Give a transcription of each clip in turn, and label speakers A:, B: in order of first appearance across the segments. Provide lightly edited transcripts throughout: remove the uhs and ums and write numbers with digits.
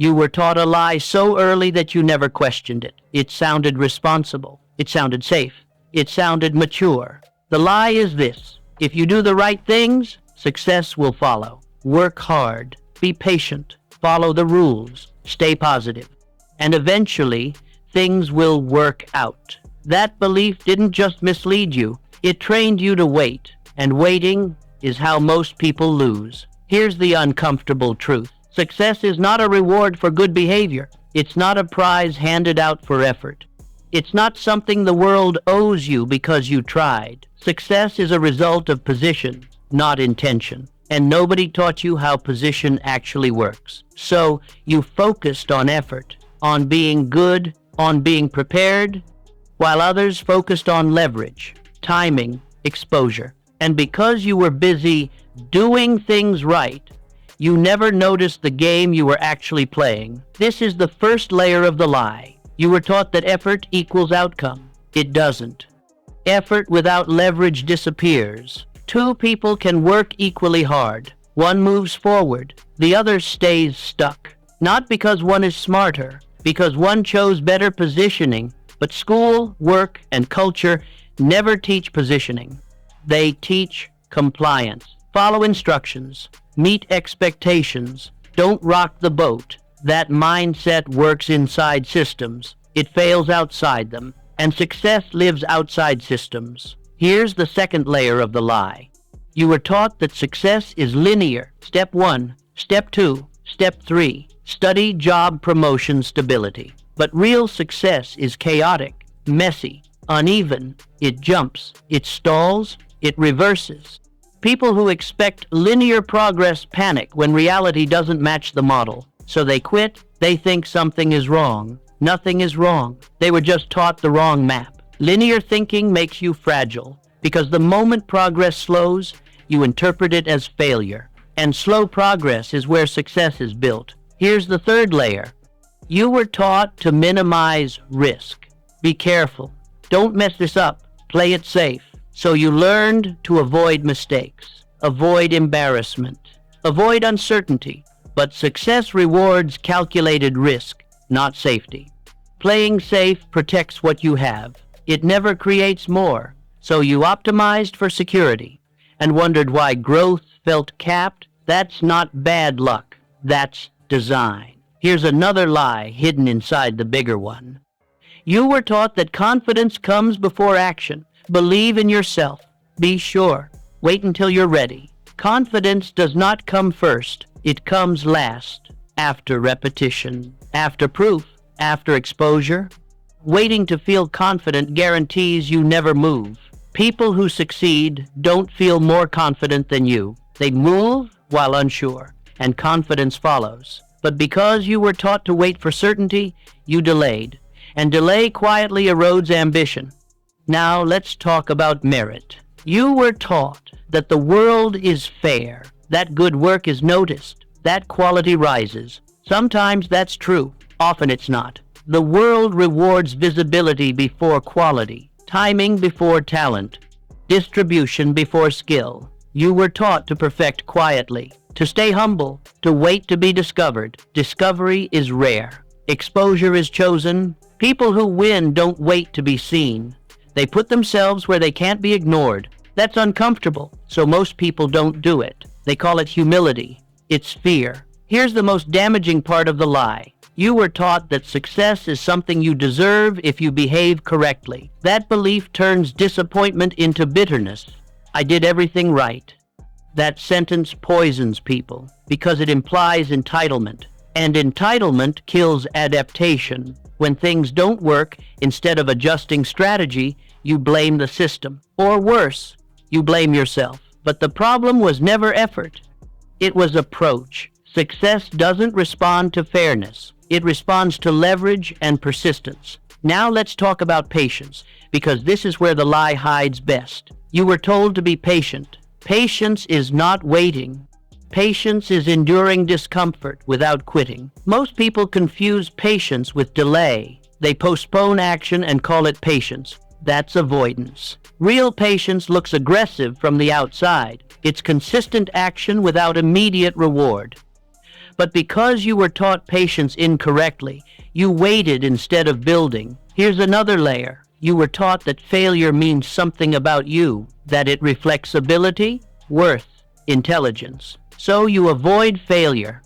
A: You were taught a lie so early that you never questioned it. It sounded responsible. It sounded safe. It sounded mature. The lie is this: if you do the right things, success will follow. Work hard. Be patient. Follow the rules. Stay positive. And eventually, things will work out. That belief didn't just mislead you. It trained you to wait. And waiting is how most people lose. Here's the uncomfortable truth. Success is not a reward for good behavior. It's not a prize handed out for effort. It's not something the world owes you because you tried. Success is a result of position, not intention. And nobody taught you how position actually works. So you focused on effort, on being good, on being prepared, while others focused on leverage, timing, exposure. And because you were busy doing things right, you never noticed the game you were actually playing. This is the first layer of the lie. You were taught that effort equals outcome. It doesn't. Effort without leverage disappears. Two people can work equally hard. One moves forward, the other stays stuck. Not because one is smarter, because one chose better positioning. But school, work, and culture never teach positioning. They teach compliance. Follow instructions. Meet expectations. Don't rock the boat. That mindset works inside systems. It fails outside them. And success lives outside systems. Here's the second layer of the lie. You were taught that success is linear. Step 1, Step 2, Step 3. Study, job, promotion, stability. But real success is chaotic, messy, uneven. It jumps, it stalls, it reverses. People who expect linear progress panic when reality doesn't match the model. So they quit. They think something is wrong. Nothing is wrong. They were just taught the wrong map. Linear thinking makes you fragile because the moment progress slows, you interpret it as failure. And slow progress is where success is built. Here's the third layer. You were taught to minimize risk. Be careful. Don't mess this up. Play it safe. So you learned to avoid mistakes, avoid embarrassment, avoid uncertainty. But success rewards calculated risk, not safety. Playing safe protects what you have. It never creates more. So you optimized for security and wondered why growth felt capped. That's not bad luck. That's design. Here's another lie hidden inside the bigger one. You were taught that confidence comes before action. Believe in yourself. Be sure. Wait until you're ready. Confidence does not come first. It comes last, after repetition, after proof, after exposure. Waiting to feel confident guarantees you never move. People who succeed don't feel more confident than you. They move while unsure, and confidence follows. But because you were taught to wait for certainty, you delayed. And delay quietly erodes ambition. Now let's talk about merit. You were taught that the world is fair, that good work is noticed, that quality rises. Sometimes that's true, often it's not. The world rewards visibility before quality, timing before talent, distribution before skill. You were taught to perfect quietly, to stay humble, to wait to be discovered. Discovery is rare. Exposure is chosen. People who win don't wait to be seen. They put themselves where they can't be ignored. That's uncomfortable, so most people don't do it. They call it humility. It's fear. Here's the most damaging part of the lie. You were taught that success is something you deserve if you behave correctly. That belief turns disappointment into bitterness. I did everything right. That sentence poisons people because it implies entitlement. And entitlement kills adaptation. When things don't work, instead of adjusting strategy, you blame the system. Or worse, you blame yourself. But the problem was never effort. It was approach. Success doesn't respond to fairness. It responds to leverage and persistence. Now let's talk about patience, because this is where the lie hides best. You were told to be patient. Patience is not waiting. Patience is enduring discomfort without quitting. Most people confuse patience with delay. They postpone action and call it patience. That's avoidance. Real patience looks aggressive from the outside. It's consistent action without immediate reward. But because you were taught patience incorrectly, you waited instead of building. Here's another layer. You were taught that failure means something about you, that it reflects ability, worth, intelligence. So you avoid failure.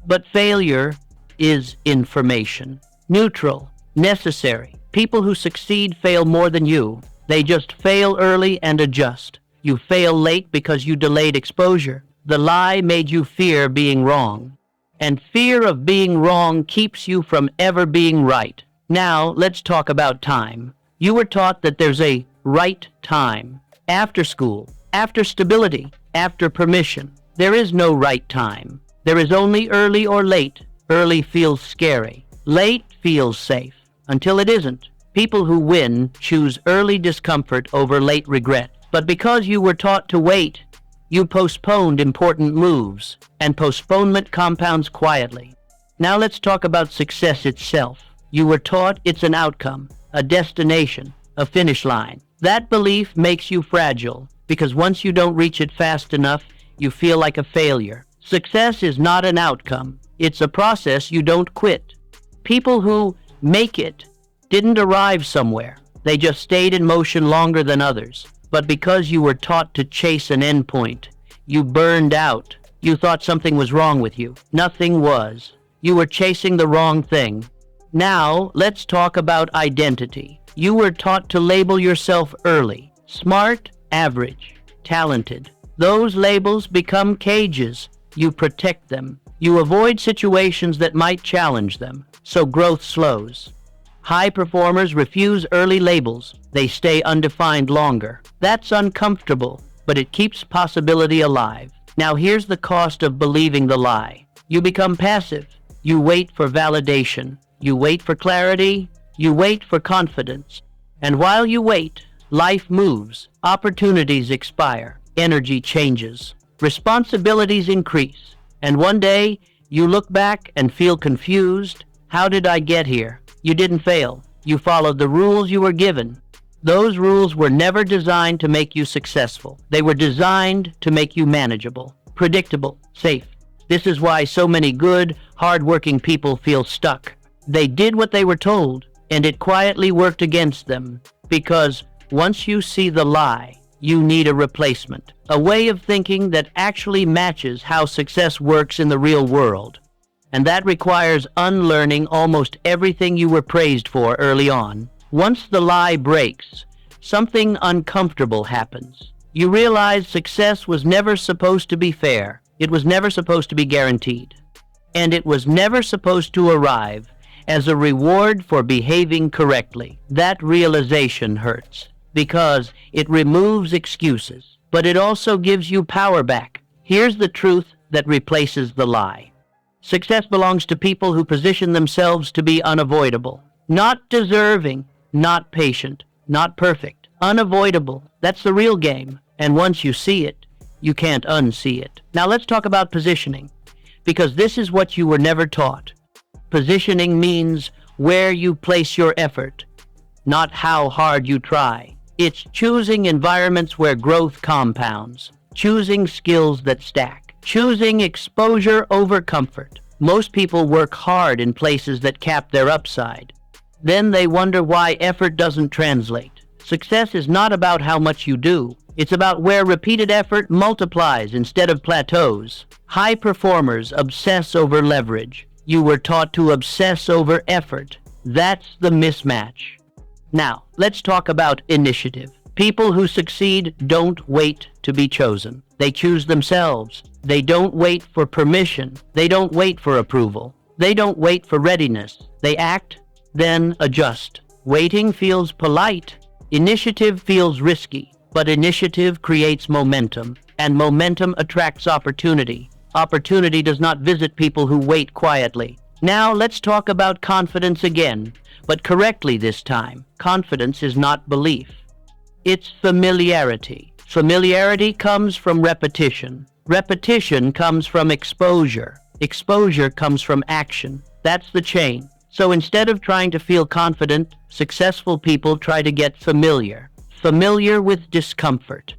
A: But failure is information. Neutral, necessary. People who succeed fail more than you. They just fail early and adjust. You fail late because you delayed exposure. The lie made you fear being wrong. And fear of being wrong keeps you from ever being right. Now, let's talk about time. You were taught that there's a right time. After school, after stability, after permission. There is no right time. There is only early or late. Early feels scary. Late feels safe. Until it isn't. People who win choose early discomfort over late regret. But because you were taught to wait, you postponed important moves, and postponement compounds quietly. Now let's talk about success itself. You were taught it's an outcome, a destination, a finish line. That belief makes you fragile, because once you don't reach it fast enough, you feel like a failure. Success is not an outcome. It's a process you don't quit. People who make it didn't arrive somewhere. They just stayed in motion longer than others. But because you were taught to chase an endpoint, you burned out. You thought something was wrong with you. Nothing was. You were chasing the wrong thing. Now, let's talk about identity. You were taught to label yourself early. Smart, average, talented. Those labels become cages. You protect them. You avoid situations that might challenge them, so growth slows. High performers refuse early labels. They stay undefined longer. That's uncomfortable, but it keeps possibility alive. Now here's the cost of believing the lie. You become passive. You wait for validation. You wait for clarity. You wait for confidence. And while you wait, life moves. Opportunities expire. Energy changes. Responsibilities increase. And one day, you look back and feel confused. How did I get here? You didn't fail. You followed the rules you were given. Those rules were never designed to make you successful. They were designed to make you manageable, predictable, safe. This is why so many good, hard-working people feel stuck. They did what they were told, and it quietly worked against them. Because once you see the lie, you need a replacement. A way of thinking that actually matches how success works in the real world. And that requires unlearning almost everything you were praised for early on. Once the lie breaks, something uncomfortable happens. You realize success was never supposed to be fair. It was never supposed to be guaranteed. And it was never supposed to arrive as a reward for behaving correctly. That realization hurts because it removes excuses, but it also gives you power back. Here's the truth that replaces the lie. Success belongs to people who position themselves to be unavoidable. Not deserving, not patient, not perfect. Unavoidable. That's the real game. And once you see it, you can't unsee it. Now let's talk about positioning, because this is what you were never taught. Positioning means where you place your effort, not how hard you try. It's choosing environments where growth compounds, choosing skills that stack. Choosing exposure over comfort. Most people work hard in places that cap their upside. Then they wonder why effort doesn't translate. Success is not about how much you do. It's about where repeated effort multiplies instead of plateaus. High performers obsess over leverage. You were taught to obsess over effort. That's the mismatch. Now, let's talk about initiative. People who succeed don't wait to be chosen. They choose themselves. They don't wait for permission. They don't wait for approval. They don't wait for readiness. They act, then adjust. Waiting feels polite. Initiative feels risky. But initiative creates momentum, and momentum attracts opportunity. Opportunity does not visit people who wait quietly. Now let's talk about confidence again, but correctly this time. Confidence is not belief. It's familiarity. Familiarity comes from repetition. Repetition comes from exposure. Exposure comes from action. That's the chain. So instead of trying to feel confident, successful people try to get familiar. Familiar with discomfort.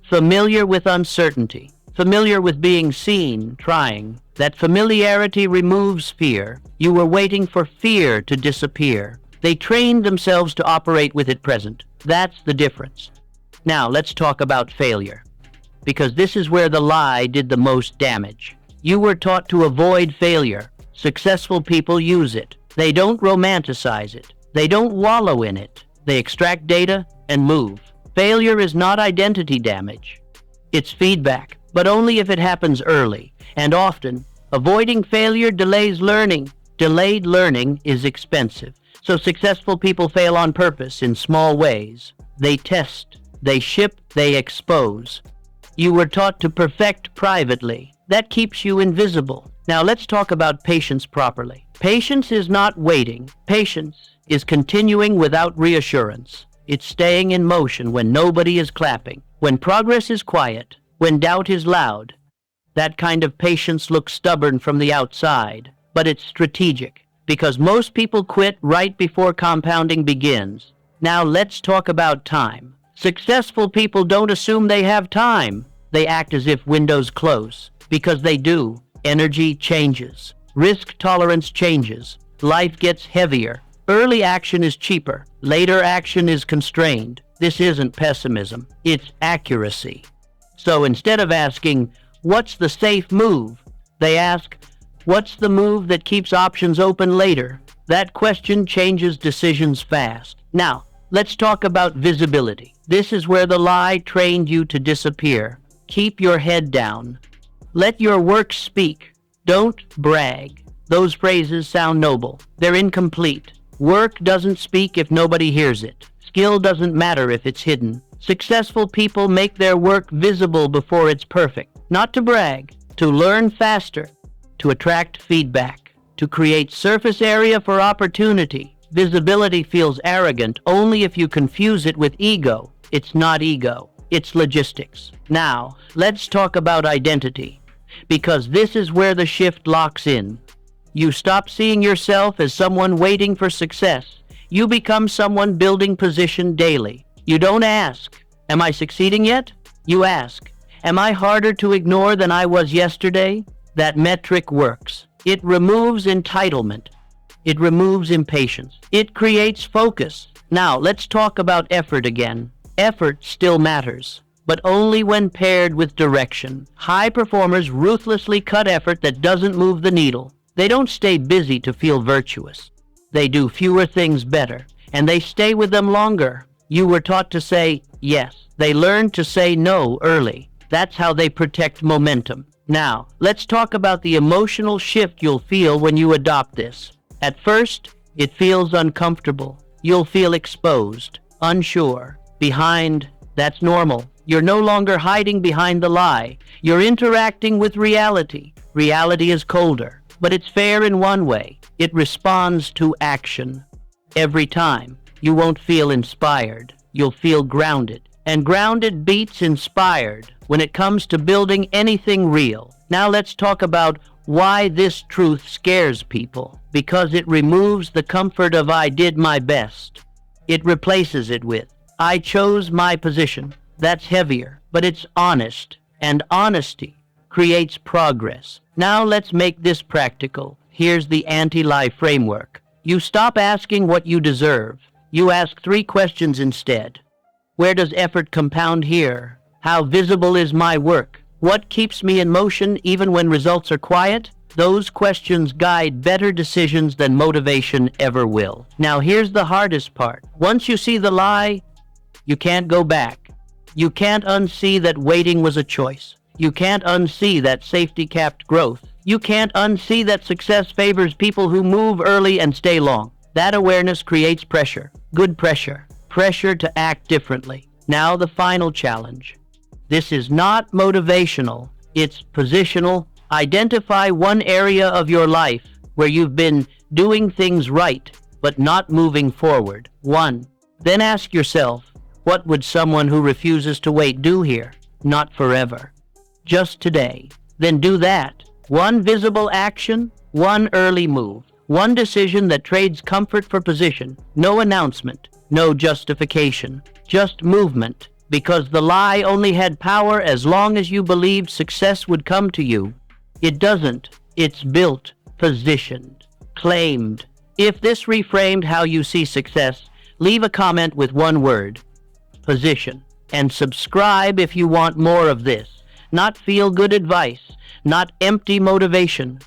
A: Familiar with uncertainty. familiar with being seen, trying. That familiarity removes fear. You were waiting for fear to disappear. They trained themselves to operate with it present. That's the difference. Now, let's talk about failure, because this is where the lie did the most damage. You were taught to avoid failure. Successful people use it. They don't romanticize it. They don't wallow in it. They extract data and move. Failure is not identity damage. It's feedback, but only if it happens early and often. Avoiding failure delays learning. Delayed learning is expensive. So successful people fail on purpose in small ways. They test, they ship, they expose. You were taught to perfect privately. That keeps you invisible. Now let's talk about patience properly. Patience is not waiting. Patience is continuing without reassurance. It's staying in motion when nobody is clapping, when progress is quiet, when doubt is loud. That kind of patience looks stubborn from the outside, but it's strategic, because most people quit right before compounding begins. Now let's talk about time. Successful people don't assume they have time. They act as if windows close, because they do. Energy changes. Risk tolerance changes. Life gets heavier. Early action is cheaper. Later action is constrained. This isn't pessimism. It's accuracy. So instead of asking, what's the safe move? They ask, what's the move that keeps options open later? That question changes decisions fast. Now, let's talk about visibility. This is where the lie trained you to disappear. Keep your head down. Let your work speak. Don't brag. Those phrases sound noble. They're incomplete. Work doesn't speak if nobody hears it. Skill doesn't matter if it's hidden. Successful people make their work visible before it's perfect. Not to brag, to learn faster, to attract feedback, to create surface area for opportunity. Visibility feels arrogant only if you confuse it with ego. It's not ego. It's logistics. Now, let's talk about identity, because this is where the shift locks in. You stop seeing yourself as someone waiting for success. You become someone building position daily. You don't ask, am I succeeding yet? You ask, am I harder to ignore than I was yesterday? That metric works. It removes entitlement. It removes impatience. It creates focus. Now, let's talk about effort again. Effort still matters, but only when paired with direction. High performers ruthlessly cut effort that doesn't move the needle. They don't stay busy to feel virtuous. They do fewer things better, and they stay with them longer. You were taught to say yes. They learned to say no early. That's how they protect momentum. Now, let's talk about the emotional shift you'll feel when you adopt this. At first, it feels uncomfortable. You'll feel exposed, unsure, behind. That's normal. You're no longer hiding behind the lie. You're interacting with reality. Reality is colder, but it's fair in one way. It responds to action. Every time, you won't feel inspired. You'll feel grounded. And grounded beats inspired when it comes to building anything real. Now let's talk about why this truth scares people. Because it removes the comfort of I did my best. It replaces it with I chose my position. That's heavier, but it's honest, and honesty creates progress. Now let's make this practical. Here's the anti-lie framework. You stop asking what you deserve. You ask 3 questions instead. Where does effort compound here? How visible is my work? What keeps me in motion even when results are quiet? Those questions guide better decisions than motivation ever will. Now here's the hardest part. Once you see the lie, you can't go back. You can't unsee that waiting was a choice. You can't unsee that safety-capped growth. You can't unsee that success favors people who move early and stay long. That awareness creates pressure. Good pressure. Pressure to act differently. Now the final challenge. This is not motivational. It's positional. Identify one area of your life where you've been doing things right, but not moving forward. 1. Then ask yourself, what would someone who refuses to wait do here? Not forever. Just today. Then do that. 1 visible action, 1 early move. 1 decision that trades comfort for position. No announcement, no justification, just movement. Because the lie only had power as long as you believed success would come to you. It doesn't. It's built, positioned, claimed. If this reframed how you see success, leave a comment with one word: position. And subscribe if you want more of this. Not feel-good advice, not empty motivation,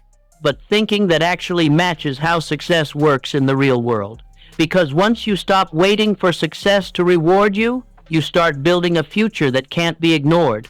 A: but thinking that actually matches how success works in the real world. Because once you stop waiting for success to reward you, you start building a future that can't be ignored.